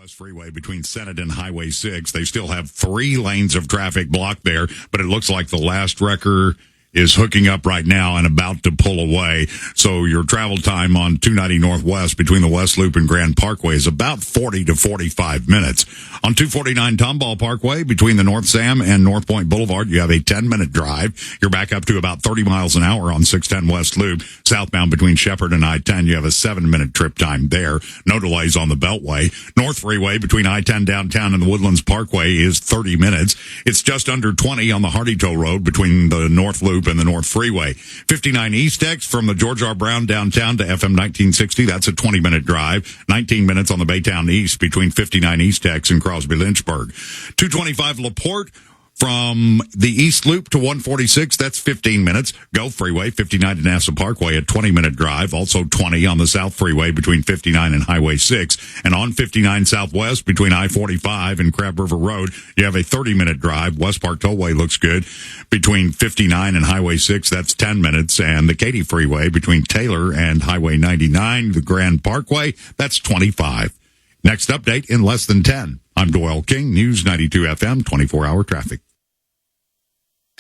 West Freeway between Senate and Highway 6. They still have 3 lanes of traffic blocked there, but it looks like the last wrecker is hooking up right now and about to pull away. So your travel time on 290 Northwest between the West Loop and Grand Parkway is about 40 to 45 minutes. On 249 Tomball Parkway between the North Sam and North Point Boulevard, you have a 10-minute drive. You're back up to about 30 miles an hour on 610 West Loop. Southbound between Shepherd and I-10, you have a 7-minute trip time there. No delays on the Beltway. North Freeway between I-10 downtown and the Woodlands Parkway is 30 minutes. It's just under 20 on the Hardy Tow Road between the North Loop and the North Freeway. 59 East X from the George R. Brown downtown to FM 1960. That's a 20-minute drive. 19 minutes on the Baytown East between 59 East X and Crosby Lynchburg. 225 LaPorte from the East Loop to 146, that's 15 minutes. Gulf Freeway, 59 to Nassau Parkway, a 20-minute drive. Also 20 on the South Freeway between 59 and Highway 6. And on 59 Southwest between I-45 and Crab River Road, you have a 30-minute drive. West Park Tollway looks good. Between 59 and Highway 6, that's 10 minutes. And the Katy Freeway between Taylor and Highway 99, the Grand Parkway, that's 25. Next update in less than 10. I'm Doyle King, News 92 FM, 24-hour traffic.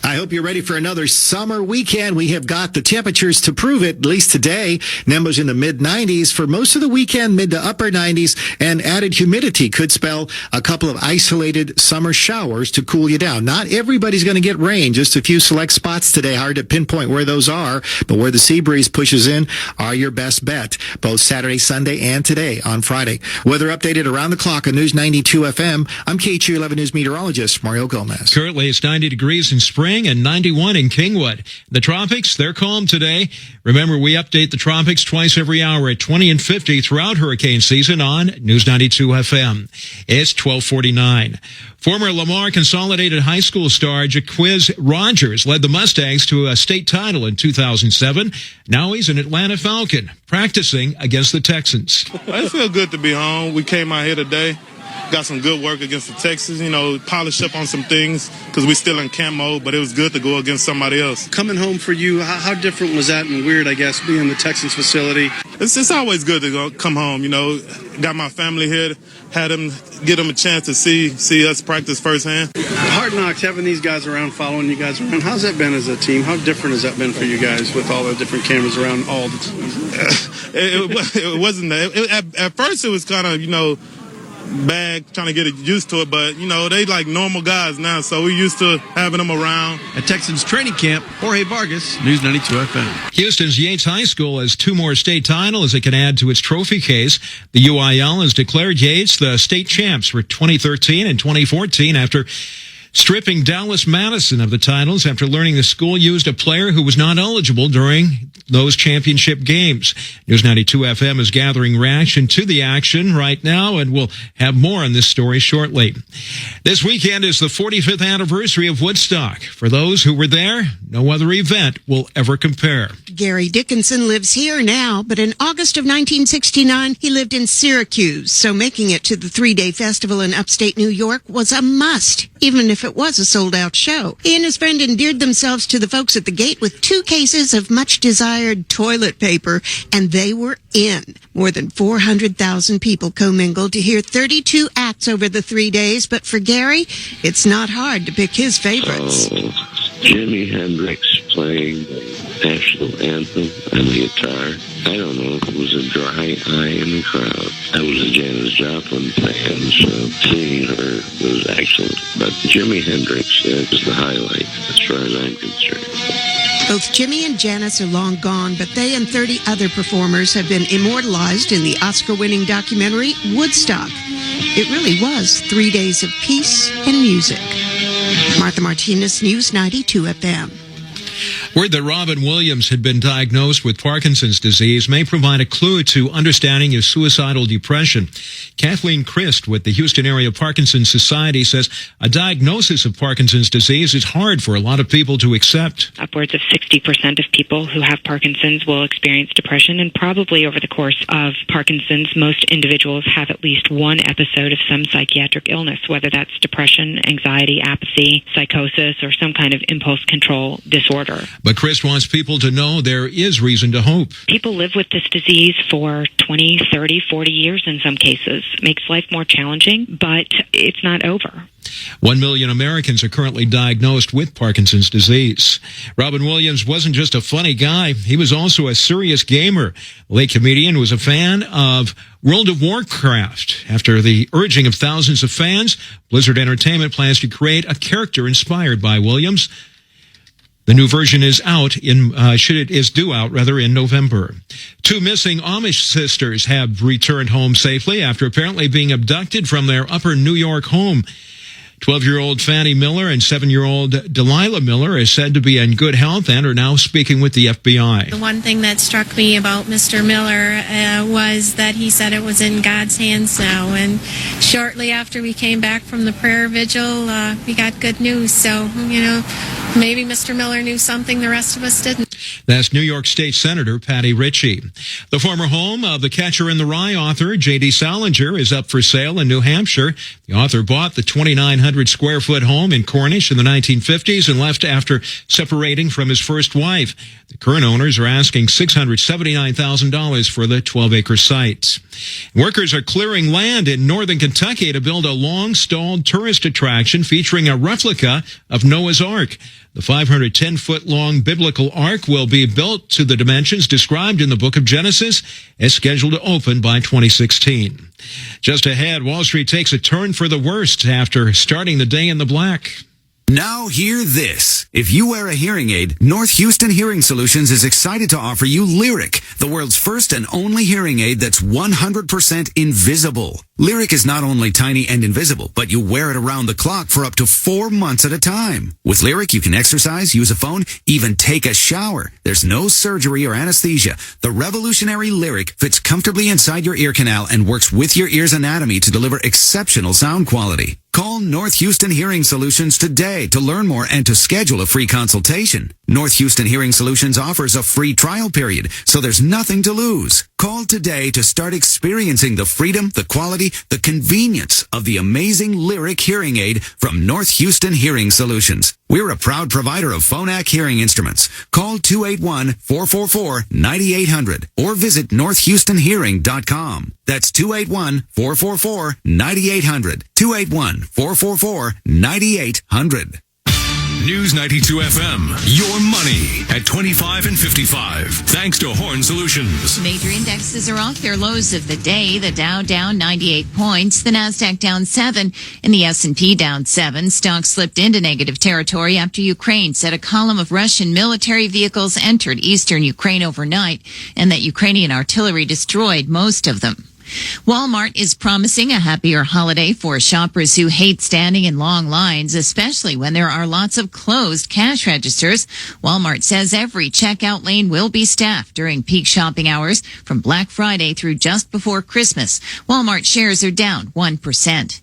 I hope you're ready for another summer weekend. We have got the temperatures to prove it, at least today. Numbers in the mid-90s. For most of the weekend, mid to upper 90s, and added humidity could spell a couple of isolated summer showers to cool you down. Not everybody's going to get rain. Just a few select spots today. Hard to pinpoint where those are, but where the sea breeze pushes in are your best bet. Both Saturday, Sunday, and today on Friday. Weather updated around the clock on News 92 FM. I'm KHU11 News meteorologist Mario Gomez. Currently, it's 90 degrees in spring and 91 in Kingwood. The tropics, they're calm today. Remember, we update the tropics twice every hour at 20 and 50 throughout hurricane season on News 92 FM. It's 12:49. Former Lamar Consolidated High School star Jaquiz Rogers led the Mustangs to a state title in 2007. Now he's an Atlanta Falcon, practicing against the Texans. It feels good to be home. We came out here today. Got some good work against the Texans, polish up on some things because we're still in camp mode, but it was good to go against somebody else. Coming home for you, how different was that and weird, I guess, being in the Texans facility? It's always good to come home, Got my family here, get them a chance to see us practice firsthand. Hard Knocks, having these guys around, following you guys around, how's that been as a team? How different has that been for you guys with all the different cameras around all the time? It wasn't that. At first it was kind of, bad trying to get used to it, but they like normal guys now, so we're used to having them around. At Texans training camp, Jorge Vargas, News 92 FM. Houston's Yates High School has 2 more state titles it can add to its trophy case. The UIL has declared Yates the state champs for 2013 and 2014 after stripping Dallas Madison of the titles after learning the school used a player who was not eligible during those championship games. News 92 FM is gathering reaction to the action right now, and we'll have more on this story shortly. This weekend is the 45th anniversary of Woodstock. For those who were there, no other event will ever compare. Gary Dickinson lives here now, but in August of 1969, he lived in Syracuse, so making it to the 3-day festival in upstate New York was a must, even if it was a sold-out show. He and his friend endeared themselves to the folks at the gate with 2 cases of much-desired toilet paper, and they were in. More than 400,000 people commingled to hear 32 acts over the 3 days, but for Gary, it's not hard to pick his favorites. Jimi Hendrix playing the national anthem and the guitar. I don't know, it was a dry eye in the crowd. I was a Janis Joplin fan, so seeing her was excellent. But Jimi Hendrix is the highlight as far as I'm concerned. Both Jimmy and Janis are long gone, but they and 30 other performers have been immortalized in the Oscar-winning documentary Woodstock. It really was 3 days of peace and music. Martha Martinez, News 92 FM. Word that Robin Williams had been diagnosed with Parkinson's disease may provide a clue to understanding his suicidal depression. Kathleen Christ with the Houston Area Parkinson's Society says a diagnosis of Parkinson's disease is hard for a lot of people to accept. Upwards of 60% of people who have Parkinson's will experience depression, and probably over the course of Parkinson's, most individuals have at least one episode of some psychiatric illness, whether that's depression, anxiety, apathy, psychosis, or some kind of impulse control disorder. harder. But Chris wants people to know there is reason to hope. People live with this disease for 20, 30, 40 years in some cases. It makes life more challenging, but it's not over. 1 million Americans are currently diagnosed with Parkinson's disease. Robin Williams wasn't just a funny guy. He was also a serious gamer. The late comedian was a fan of World of Warcraft. After the urging of thousands of fans, Blizzard Entertainment plans to create a character inspired by Williams. The new version is due out in November. 2 missing Amish sisters have returned home safely after apparently being abducted from their upper New York home. 12-year-old Fannie Miller and 7-year-old Delilah Miller are said to be in good health and are now speaking with the FBI. The one thing that struck me about Mr. Miller was that he said it was in God's hands now. And shortly after we came back from the prayer vigil, we got good news. So, maybe Mr. Miller knew something the rest of us didn't. That's New York State Senator Patty Ritchie. The former home of the Catcher in the Rye author J.D. Salinger is up for sale in New Hampshire. The author bought the 2,900-square-foot home in Cornish in the 1950s and left after separating from his first wife. The current owners are asking $679,000 for the 12-acre site. Workers are clearing land in northern Kentucky to build a long-stalled tourist attraction featuring a replica of Noah's Ark. The 510-foot-long biblical ark will be built to the dimensions described in the book of Genesis, as scheduled to open by 2016. Just ahead, Wall Street takes a turn for the worst after starting the day in the black. Now hear this. If you wear a hearing aid, North Houston Hearing Solutions is excited to offer you Lyric, the world's first and only hearing aid that's 100% invisible. Lyric is not only tiny and invisible, but you wear it around the clock for up to 4 months at a time. With Lyric, you can exercise, use a phone, even take a shower. There's no surgery or anesthesia. The revolutionary Lyric fits comfortably inside your ear canal and works with your ear's anatomy to deliver exceptional sound quality. Call North Houston Hearing Solutions today to learn more and to schedule a free consultation. North Houston Hearing Solutions offers a free trial period, so there's nothing to lose. Call today to start experiencing the freedom, the quality, the convenience of the amazing Lyric hearing aid from North Houston Hearing Solutions. We're a proud provider of Phonak hearing instruments. Call 281-444-9800 or visit northhoustonhearing.com. That's 281-444-9800. 281-444-9800. News 92 FM, your money at 25 and 55. Thanks to Horn Solutions. Major indexes are off their lows of the day. The Dow down 98 points, the Nasdaq down 7, and the S&P down 7. Stocks slipped into negative territory after Ukraine said a column of Russian military vehicles entered eastern Ukraine overnight and that Ukrainian artillery destroyed most of them. Walmart is promising a happier holiday for shoppers who hate standing in long lines, especially when there are lots of closed cash registers. Walmart says every checkout lane will be staffed during peak shopping hours from Black Friday through just before Christmas. Walmart shares are down 1%.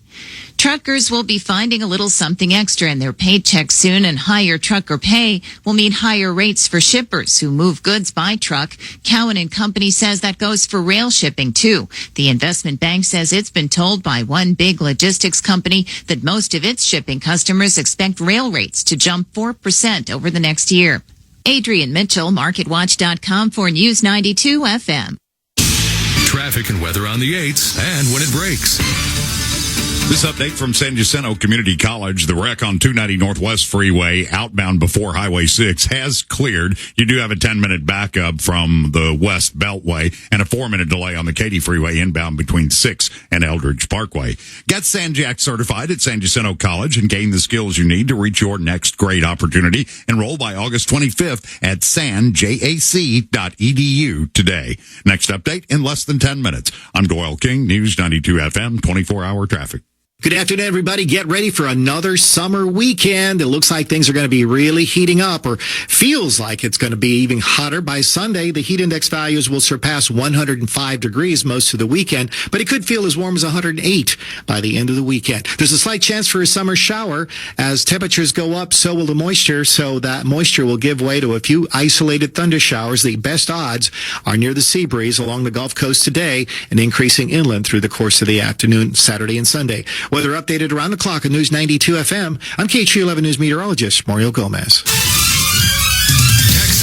Truckers will be finding a little something extra in their paycheck soon, and higher trucker pay will mean higher rates for shippers who move goods by truck. Cowan and Company says that goes for rail shipping, too. The investment bank says it's been told by one big logistics company that most of its shipping customers expect rail rates to jump 4% over the next year. Adrian Mitchell, MarketWatch.com for News 92 FM. Traffic and weather on the 8s and when it breaks. This update from San Jacinto Community College, the wreck on 290 Northwest Freeway outbound before Highway 6 has cleared. You do have a 10-minute backup from the West Beltway and a 4-minute delay on the Katy Freeway inbound between 6 and Eldridge Parkway. Get SanJack certified at San Jacinto College and gain the skills you need to reach your next great opportunity. Enroll by August 25th at sanjac.edu today. Next update in less than 10 minutes. I'm Doyle King, News 92 FM, 24-hour traffic. Good afternoon, everybody. Get ready for another summer weekend. It looks like things are going to be really heating up, or feels like it's going to be even hotter. By Sunday, the heat index values will surpass 105 degrees most of the weekend, but it could feel as warm as 108 by the end of the weekend. There's a slight chance for a summer shower. As temperatures go up, so will the moisture, so that moisture will give way to a few isolated thunder showers. The best odds are near the sea breeze along the Gulf Coast today and increasing inland through the course of the afternoon, Saturday and Sunday. Weather updated around the clock on News 92 FM. I'm KHU 11 News meteorologist Mario Gomez.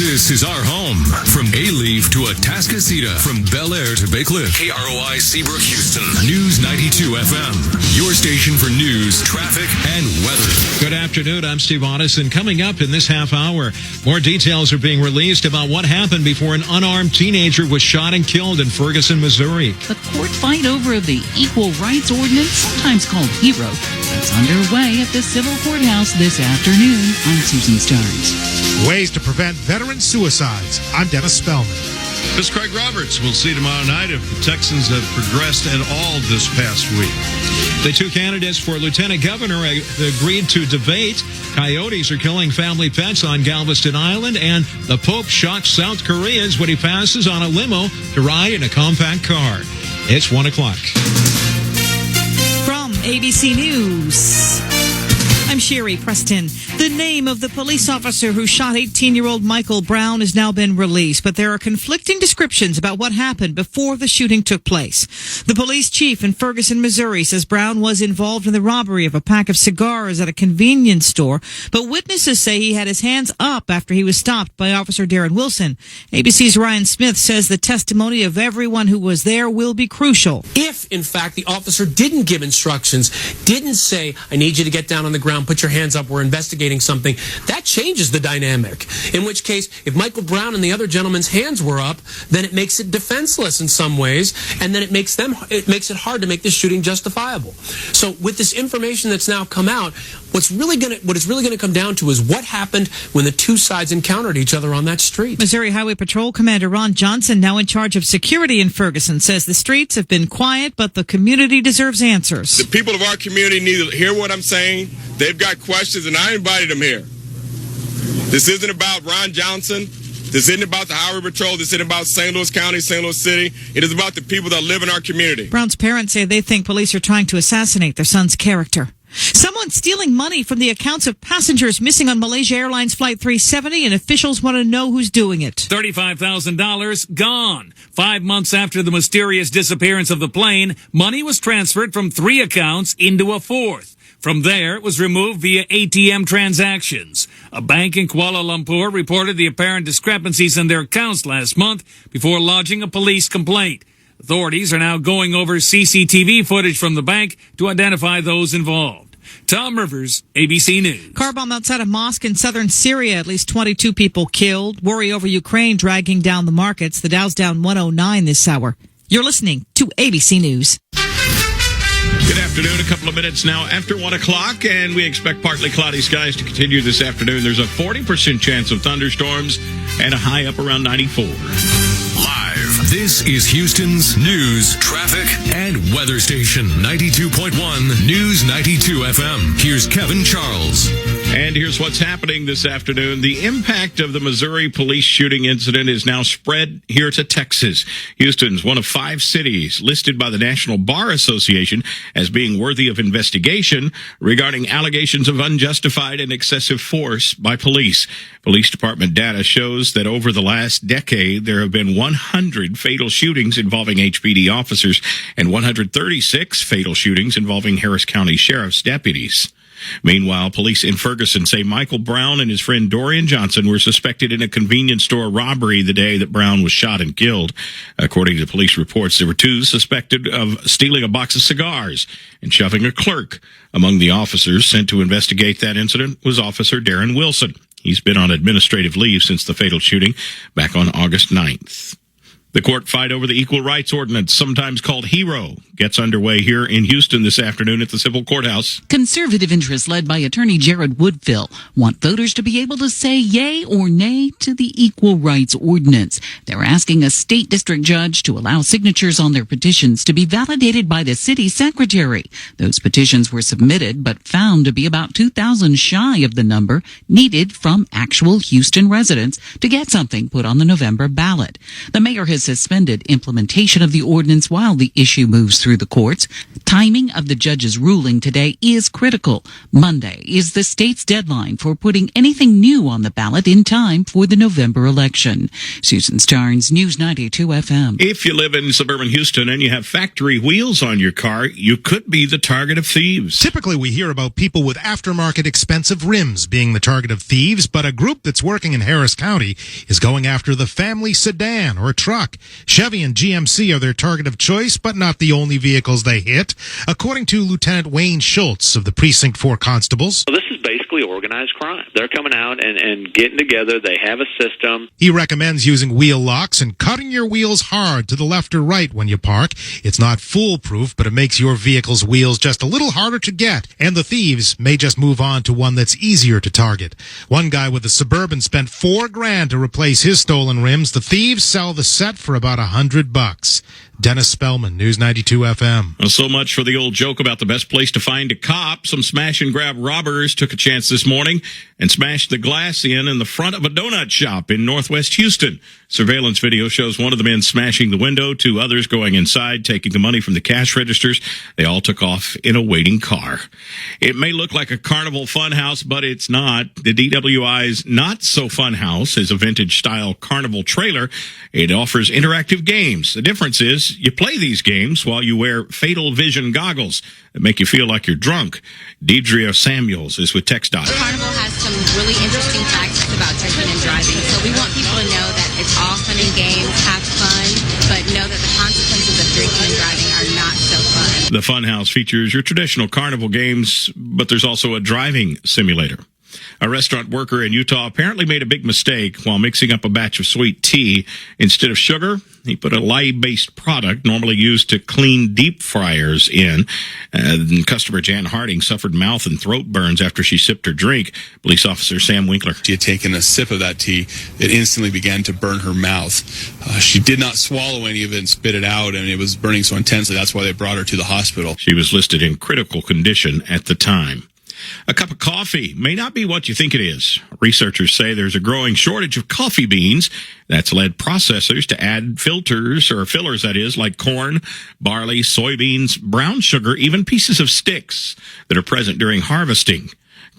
This is our home. From A-Leaf to Atascocita, from Bel Air to Bay Cliff. KROI Seabrook-Houston, News 92 FM. Your station for news, traffic, and weather. Good afternoon. I'm Steve Otteson. Coming up in this half hour, more details are being released about what happened before an unarmed teenager was shot and killed in Ferguson, Missouri. The court fight over the Equal Rights Ordinance, sometimes called HERO, is underway at the Civil Courthouse this afternoon. I'm Susan Stearns. Ways to prevent veteran suicides. I'm Dennis Spellman. This is Craig Roberts. We'll see tomorrow night if the Texans have progressed at all this past week. The two candidates for lieutenant governor agreed to debate. Coyotes are killing family pets on Galveston Island, and the Pope shocks South Koreans when he passes on a limo to ride in a compact car. It's 1 o'clock. From ABC News, I'm Sherry Preston. The name of the police officer who shot 18-year-old Michael Brown has now been released, but there are conflicting descriptions about what happened before the shooting took place. The police chief in Ferguson, Missouri, says Brown was involved in the robbery of a pack of cigars at a convenience store, but witnesses say he had his hands up after he was stopped by Officer Darren Wilson. ABC's Ryan Smith says the testimony of everyone who was there will be crucial. If, in fact, the officer didn't give instructions, didn't say, I need you to get down on the ground, put your hands up, we're investigating something, that changes the dynamic. In which case, if Michael Brown and the other gentleman's hands were up, then it makes it defenseless in some ways, and then it makes it hard to make this shooting justifiable. So with this information that's now come out, what it's really going to come down to is what happened when the two sides encountered each other on that street. Missouri Highway Patrol Commander Ron Johnson, now in charge of security in Ferguson, says the streets have been quiet, but the community deserves answers. The people of our community need to hear what I'm saying. They've got questions, and I invited them here. This isn't about Ron Johnson. This isn't about the Highway Patrol. This isn't about St. Louis County, St. Louis City. It is about the people that live in our community. Brown's parents say they think police are trying to assassinate their son's character. Someone stealing money from the accounts of passengers missing on Malaysia Airlines Flight 370, and officials want to know who's doing it. $35,000 gone. 5 months after the mysterious disappearance of the plane, money was transferred from 3 accounts into a 4th. From there, it was removed via ATM transactions. A bank in Kuala Lumpur reported the apparent discrepancies in their accounts last month before lodging a police complaint. Authorities are now going over CCTV footage from the bank to identify those involved. Tom Rivers, ABC News. Car bomb outside a mosque in southern Syria. At least 22 people killed. Worry over Ukraine dragging down the markets. The Dow's down 109 this hour. You're listening to ABC News. Good afternoon. A couple of minutes now after 1 o'clock, and we expect partly cloudy skies to continue this afternoon. There's a 40% chance of thunderstorms and a high up around 94. Live, this is Houston's news, traffic, and weather station. 92.1 News 92 FM. Here's Kevin Charles. And here's what's happening this afternoon. The impact of the Missouri police shooting incident is now spread here to Texas. Houston's one of 5 cities listed by the National Bar Association as being worthy of investigation regarding allegations of unjustified and excessive force by police. Police department data shows that over the last decade, there have been 100 fatal shootings involving HPD officers and 136 fatal shootings involving Harris County Sheriff's deputies. Meanwhile, police in Ferguson say Michael Brown and his friend Dorian Johnson were suspected in a convenience store robbery the day that Brown was shot and killed. According to police reports, there were 2 suspected of stealing a box of cigars and shoving a clerk. Among the officers sent to investigate that incident was Officer Darren Wilson. He's been on administrative leave since the fatal shooting back on August 9th. The court fight over the Equal Rights Ordinance, sometimes called HERO, gets underway here in Houston this afternoon at the Civil Courthouse. Conservative interests led by attorney Jared Woodfill want voters to be able to say yay or nay to the Equal Rights Ordinance. They're asking a state district judge to allow signatures on their petitions to be validated by the city secretary. Those petitions were submitted but found to be about 2,000 shy of the number needed from actual Houston residents to get something put on the November ballot. The mayor has has suspended implementation of the ordinance while the issue moves through the courts. Timing of the judge's ruling today is critical. Monday is the state's deadline for putting anything new on the ballot in time for the November election. Susan Starnes, News 92 FM. If you live in suburban Houston and you have factory wheels on your car, you could be the target of thieves. Typically, we hear about people with aftermarket expensive rims being the target of thieves, but a group that's working in Harris County is going after the family sedan or truck. Chevy and GMC are their target of choice, but not the only vehicles they hit. According to Lieutenant Wayne Schultz of the Precinct 4 Constables, Well, this is basically organized crime. They're coming out and getting together. They have a system. he recommends using wheel locks and cutting your wheels hard to the left or right when you park. It's not foolproof, but it makes your vehicle's wheels just a little harder to get, and the thieves may just move on to one that's easier to target. One guy with a Suburban spent $4,000 to replace his stolen rims. The thieves sell the set for about $100. Dennis Spellman, News 92 FM. Well, so much for the old joke about the best place to find a cop. Some smash-and-grab robbers took a chance this morning and smashed the glass in the front of a donut shop in northwest Houston. Surveillance video shows one of the men smashing the window, two others going inside, taking the money from the cash registers. They all took off in a waiting car. It may look like a carnival fun house, but it's not. The DWI's Not So Fun House is a vintage-style carnival trailer. It offers interactive games. The difference is you play these games while you wear Fatal Vision goggles that make you feel like you're drunk. Deidre Samuels is with TxDOT. Carnival has some really interesting facts about drinking and driving, so we want people to know that it's all fun and games, have fun, but know that the consequences of drinking and driving are not so fun. The Funhouse features your traditional carnival games, but there's also a driving simulator. A restaurant worker in Utah apparently made a big mistake while mixing up a batch of sweet tea. Instead of sugar, he put a lye-based product normally used to clean deep fryers in. Customer Jan Harding suffered mouth and throat burns after she sipped her drink. Police officer Sam Winkler. She had taken a sip of that tea. It instantly began to burn her mouth. She did not swallow any of it and spit it out, and it was burning so intensely. That's why they brought her to the hospital. She was listed in critical condition at the time. A cup of coffee may not be what you think it is. Researchers say there's a growing shortage of coffee beans. That's led processors to add fillers, that is, like corn, barley, soybeans, brown sugar, even pieces of sticks that are present during harvesting.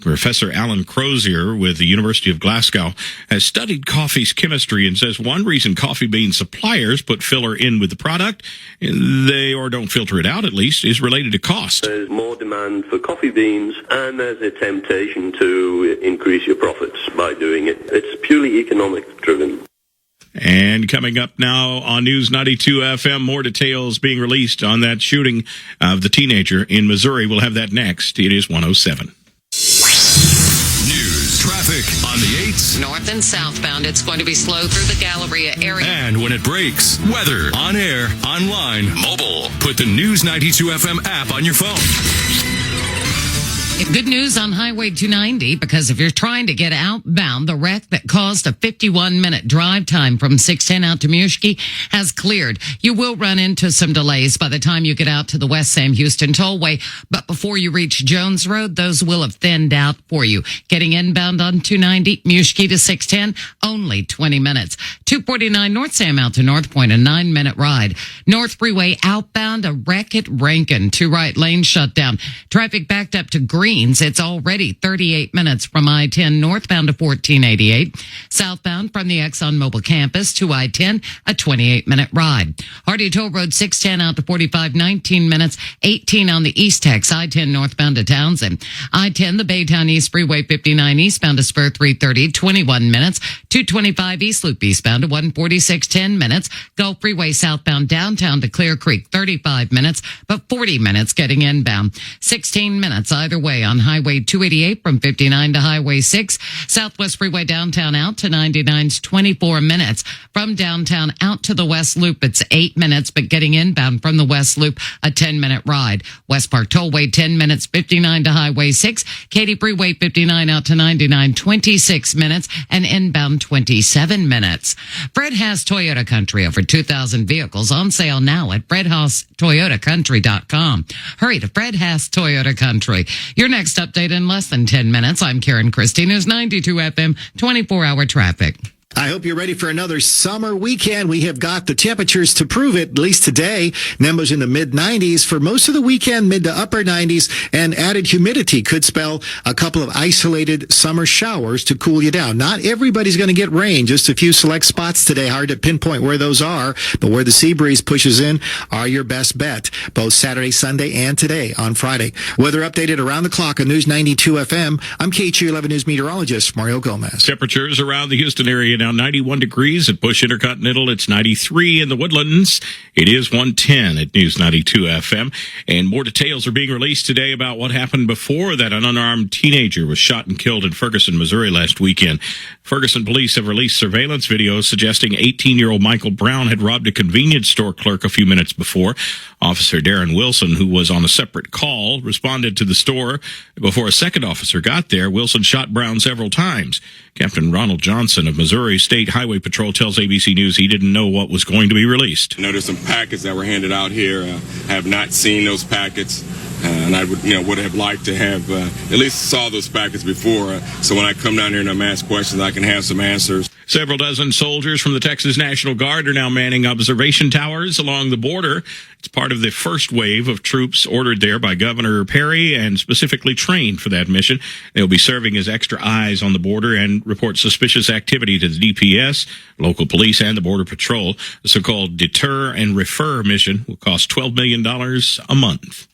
Professor Alan Crozier with the University of Glasgow has studied coffee's chemistry and says one reason coffee bean suppliers put filler in with the product, or don't filter it out at least, is related to cost. There's more demand for coffee beans, and there's a temptation to increase your profits by doing it. It's purely economic driven. And coming up now on News 92 FM, more details being released on that shooting of the teenager in Missouri. We'll have that next. It is 107. News, traffic on the 8s. North and southbound, it's going to be slow through the Galleria area. And when it breaks, weather, on air, online, mobile. Put the News 92 FM app on your phone. Good news on Highway 290, because if you're trying to get outbound, the wreck that caused a 51-minute drive time from 610 out to Mushkey has cleared. You will run into some delays by the time you get out to the West Sam Houston Tollway, but before you reach Jones Road, those will have thinned out for you. Getting inbound on 290, Mushkey to 610, only 20 minutes. 249 North Sam out to North Point, a 9-minute ride. North Freeway outbound, a wreck at Rankin. 2 right lanes shut down. Traffic backed up to Greens. It's already 38 minutes from I-10 northbound to 1488. Southbound from the ExxonMobil campus to I-10, a 28-minute ride. Hardy Toll Road 610 out to 45, 19 minutes, 18 on the East Tex, I-10 northbound to Townsend. I-10, the Baytown East Freeway 59 eastbound to Spur 330, 21 minutes. 225 East Loop eastbound to 146, 10 minutes. Gulf Freeway southbound downtown to Clear Creek, 35 minutes, but 40 minutes getting inbound. 16 minutes either way on Highway 288 from 59 to Highway 6. Southwest Freeway downtown out to 99's 24 minutes. From downtown out to the West Loop, it's 8 minutes, but getting inbound from the West Loop, a 10-minute ride. West Park Tollway, 10 minutes, 59 to Highway 6. Katy Freeway 59 out to 99, 26 minutes, and inbound 27 minutes. Fred Haas Toyota Country, over 2,000 vehicles on sale now at FredHaasToyotaCountry.com. Hurry to Fred Haas Toyota Country. Your next update in less than 10 minutes. I'm Karen Christie, News 92 FM, 24-hour traffic. I hope you're ready for another summer weekend. We have got the temperatures to prove it, at least today. Numbers in the mid-90s. For most of the weekend, mid to upper 90s, and added humidity could spell a couple of isolated summer showers to cool you down. Not everybody's going to get rain. Just a few select spots today. Hard to pinpoint where those are, but where the sea breeze pushes in are your best bet, both Saturday, Sunday, and today on Friday. Weather updated around the clock on News 92 FM. I'm KHU11 News meteorologist Mario Gomez. Temperatures around the Houston area now 91 degrees at Bush Intercontinental. It's 93 in the Woodlands. It is 110 at News 92 FM. And more details are being released today about what happened before that an unarmed teenager was shot and killed in Ferguson, Missouri last weekend. Ferguson police have released surveillance videos suggesting 18-year-old Michael Brown had robbed a convenience store clerk a few minutes before. Officer Darren Wilson, who was on a separate call, responded to the store. Before a second officer got there, Wilson shot Brown several times. Captain Ronald Johnson of Missouri State Highway Patrol tells ABC News he didn't know what was going to be released. I know there's some packets that were handed out here. I have not seen those packets, and I would have liked to have at least saw those packets before. So when I come down here and I'm asked questions, I can have some answers. Several dozen soldiers from the Texas National Guard are now manning observation towers along the border. It's part of the first wave of troops ordered there by Governor Perry and specifically trained for that mission. They'll be serving as extra eyes on the border and report suspicious activity to the DPS, local police, and the Border Patrol. The so-called Deter and Refer mission will cost $12 million a month.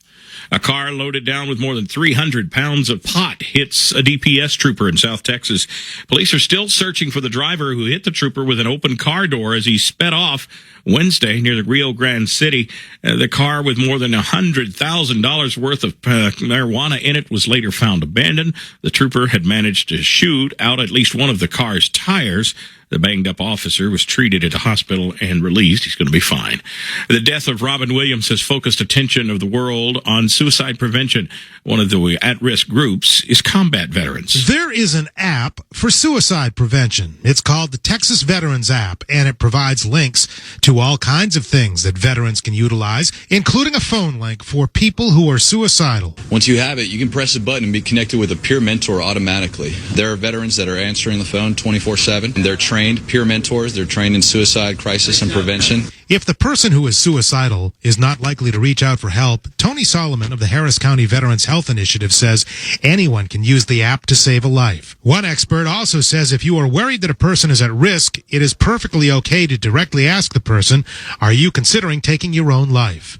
A car loaded down with more than 300 pounds of pot hits a DPS trooper in South Texas. Police are still searching for the driver who hit the trooper with an open car door as he sped off Wednesday near the Rio Grande City. The car with more than $100,000 worth of marijuana in it was later found abandoned. The trooper had managed to shoot out at least one of the car's tires. The banged-up officer was treated at a hospital and released. He's going to be fine. The death of Robin Williams has focused attention of the world on suicide prevention. One of the at-risk groups is combat veterans. There is an app for suicide prevention. It's called the Texas Veterans App, and it provides links to all kinds of things that veterans can utilize, including a phone link for people who are suicidal. Once you have it, you can press a button and be connected with a peer mentor automatically. There are veterans that are answering the phone 24/7, and they're trained peer mentors. They're trained in suicide, crisis, and prevention. If the person who is suicidal is not likely to reach out for help, Tony Solomon of the Harris County Veterans Health Initiative says anyone can use the app to save a life. One expert also says if you are worried that a person is at risk, it is perfectly okay to directly ask the person, are you considering taking your own life?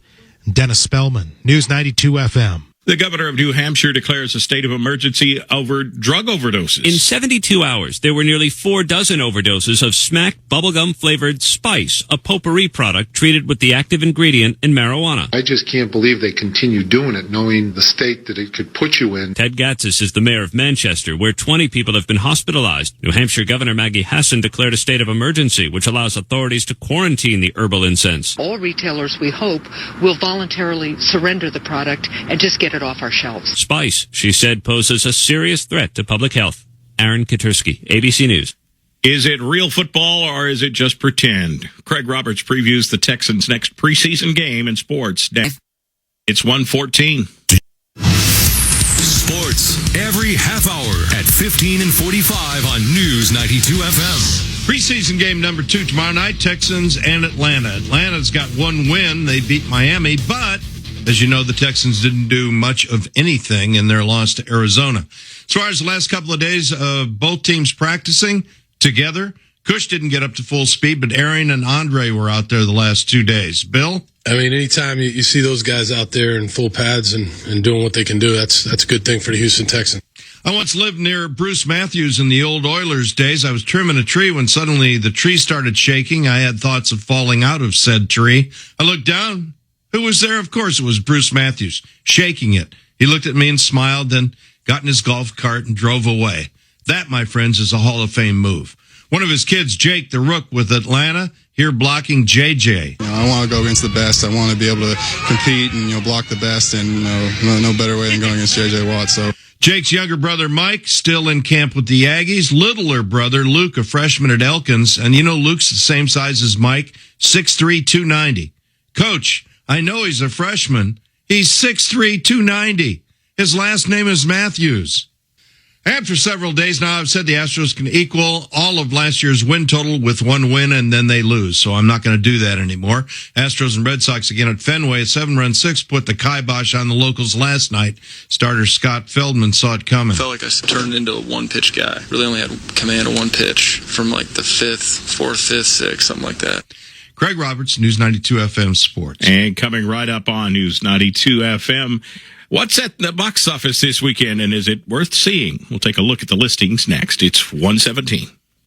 Dennis Spellman, News 92 FM. The governor of New Hampshire declares a state of emergency over drug overdoses. In 72 hours, there were nearly 4 dozen overdoses of Smack bubblegum-flavored Spice, a potpourri product treated with the active ingredient in marijuana. I just can't believe they continue doing it, knowing the state that it could put you in. Ted Gatzis is the mayor of Manchester, where 20 people have been hospitalized. New Hampshire Governor Maggie Hassan declared a state of emergency, which allows authorities to quarantine the herbal incense. All retailers, we hope, will voluntarily surrender the product and just get it off our shelves. Spice, she said, poses a serious threat to public health. Aaron Katursky, ABC News. Is it real football or is it just pretend? Craig Roberts previews the Texans' next preseason game in sports. It's 1:14. Sports every half hour at 15 and 45 on News 92 FM. Preseason game number 2 tomorrow night, Texans and Atlanta. Atlanta's got one win. They beat Miami, but as you know, the Texans didn't do much of anything in their loss to Arizona. As far as the last couple of days of both teams practicing together, Kush didn't get up to full speed, but Aaron and Andre were out there the last 2 days. Bill? I mean, anytime you see those guys out there in full pads and doing what they can do, that's a good thing for the Houston Texans. I once lived near Bruce Matthews in the old Oilers days. I was trimming a tree when suddenly the tree started shaking. I had thoughts of falling out of said tree. I looked down. Who was there? Of course, it was Bruce Matthews, shaking it. He looked at me and smiled, then got in his golf cart and drove away. That, my friends, is a Hall of Fame move. One of his kids, Jake the Rook with Atlanta, here blocking JJ. I want to go against the best. I want to be able to compete and block the best, and no better way than going against JJ Watt. So Jake's younger brother, Mike, still in camp with the Aggies. Littler brother, Luke, a freshman at Elkins. And Luke's the same size as Mike, 6'3", 290. Coach, I know he's a freshman. He's 6'3", 290. His last name is Matthews. And for several days now, I've said the Astros can equal all of last year's win total with one win, and then they lose. So I'm not going to do that anymore. Astros and Red Sox again at Fenway. A 7-run six put the kibosh on the locals last night. Starter Scott Feldman saw it coming. I felt like I turned into a one-pitch guy. Really only had command of one pitch from like the fourth, fifth, sixth, something like that. Craig Roberts, News 92 FM Sports. And coming right up on News 92 FM, what's at the box office this weekend, and is it worth seeing? We'll take a look at the listings next. It's 1:17.